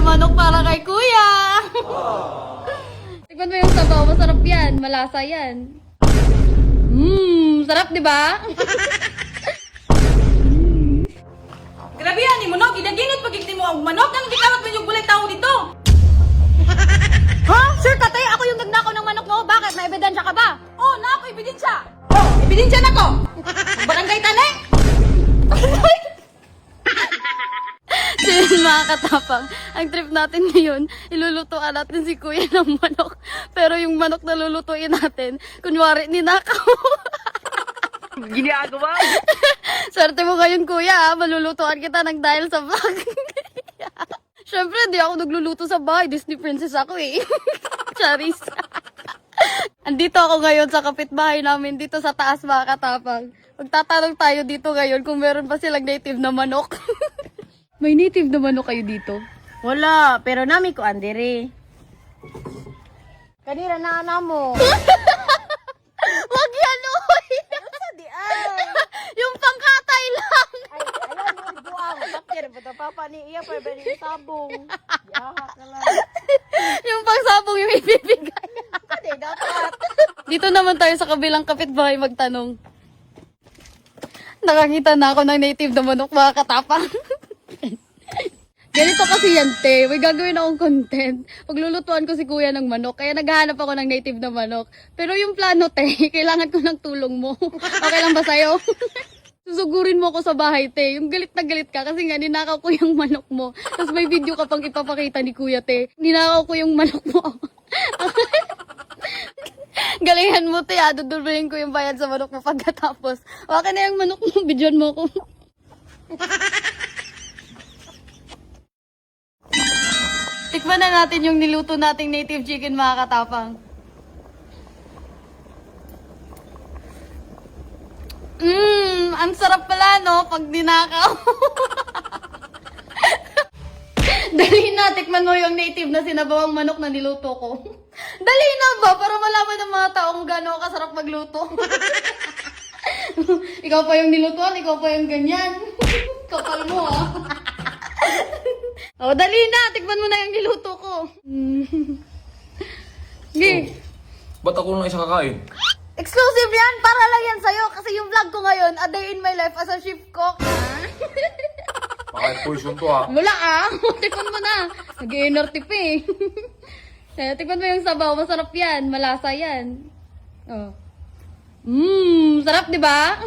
manok para kay kuya. Tikman mo yung sabaw, masarap yan, malasa yan. Sarap di ba? Grabe yan, ni Manok. Ginaginot pagigti mo ang manok. Anong gikawat mo yung bulay tao dito? Ha? Sir Katay, ako yung nagnakaw ng manok mo. Bakit? May ebidensya ka ba? Oh, na ako, ebidensya. Oh, ebidensya na ko. Barangay tanay. So yun mga katapang, ang trip natin ngayon, ilulutuan natin si kuya ng manok. Pero yung manok na lulutuin natin, kunwari ninakaw. Ginagawa? Swerte mo ngayon kuya, ha? Malulutuan kita ng dahil sa vlog. Siyempre, di ako nagluluto sa bahay. Disney princess ako eh. Charis. Andito ako ngayon sa kapitbahay namin dito sa taas mga katapang. Magtatanong tayo dito ngayon kung meron pa silang native na manok. May native na manok kayo dito? Wala, pero nami ko andere. Kanira na ana mo. Wag yan, oy! Di ay. Yung pangkatay lang! Ay, ayan yung buang. Bakit ba papa ni iya pa ba ni sabong? Yaha ka lang. Yung pangsabong yung ibibigay. Kade dapat. Dito naman tayo sa kabilang kapitbahay magtanong. Nakakita na ako ng native na manok mga katapang. Ganito kasi yan, te. May gagawin akong content. Paglulutuan ko si kuya ng manok. Kaya naghahanap ako ng native na manok. Pero yung plano, te, kailangan ko ng tulong mo. Okay lang ba sa'yo? Susugurin mo ako sa bahay, te. Yung galit na galit ka kasi nga ninakaw ko yung manok mo. Tapos may video ka pang ipapakita ni kuya, te. Ninakaw ko yung manok mo. Galingan mo, te. Dudulbuhin ko yung bayad sa manok mo pagkatapos. Okay na yung manok mo. Bidyon mo ko. Tikman na natin yung niluto nating native chicken mga katapang. Ang sarap pala no, pag dinakaw. Dali na, tikman mo yung native na sinabawang manok na niluto ko. Dali na ba? Para malaman ng mga taong gano'n kasarap magluto. Ikaw pa yung nilutuan, ikaw pa yung ganyan. Kapal mo ah. Oh, dali na, tikman mo na yung niluto ko. Sige. Ba't ako lang isa kakain? Exclusive yan! Para lang yan sa'yo. Kasi yung vlog ko ngayon, a day in my life as a chef cook. Baka poison to ha. Wala ah. Tikman mo na. Nag-enerty pa eh. Tikman mo yung sabaw. Masarap yan. Malasa yan. Oh. Sarap di ba?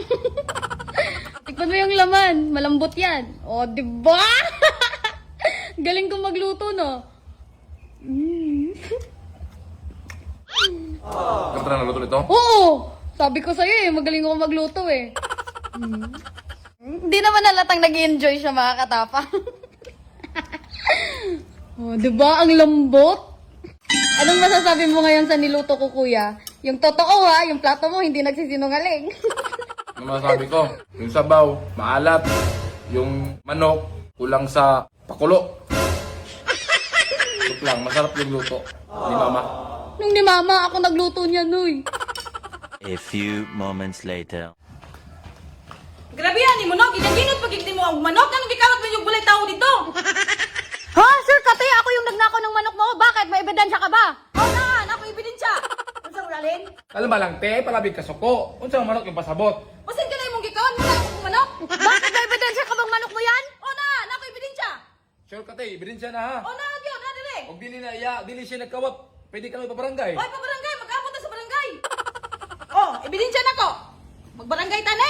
Tikman mo yung laman. Malambot yan. Oh, di ba? Galing kong magluto, no? Ganda na naluto nito? Oo! Sabi ko sa'yo eh, magaling ako magluto eh. Hindi naman halatang nag-enjoy siya mga katapa. Oh, diba? Ang lambot. Anong masasabi mo ngayon sa niluto ko, kuya? Yung totoo ha, yung plato mo hindi nagsisinungaling. Ano masasabi ko? Yung sabaw, maalat. Yung manok, kulang sa pakulo. Ito lang, masarap yung luto. Ni mama. Nung ni mama, ako nagluto niya, nuy. A few moments later. Grabe yan, ni Manok. Ginaginot pagigti mo ang manok. Anong gikawat mo yung bulay tao dito? Ha? Sir Katay, ako yung nagnakaw ng manok mo. Bakit? May ebidensya ka ba? Oh, na ako, ebidensya. Ano sa ulalin? Kalma lang, te. Palabig ka suko. Unsa ang manok yung pasabot? Pasin ka na yung mong gikawan mo na akong manok. Bakit may ebidensya ka bang manok mo yan? Oh, na ako, ebidensya. Sure ka, te. Ebidensya na ha. Oh, na, yun, na, dire. Huwag dili na iya, dili siya nagkawat. Pwede kami pabarangay. Oy, pabarangay, mag-abot na sa barangay. Oh, ebidensya na ko. Magbarangay ta na.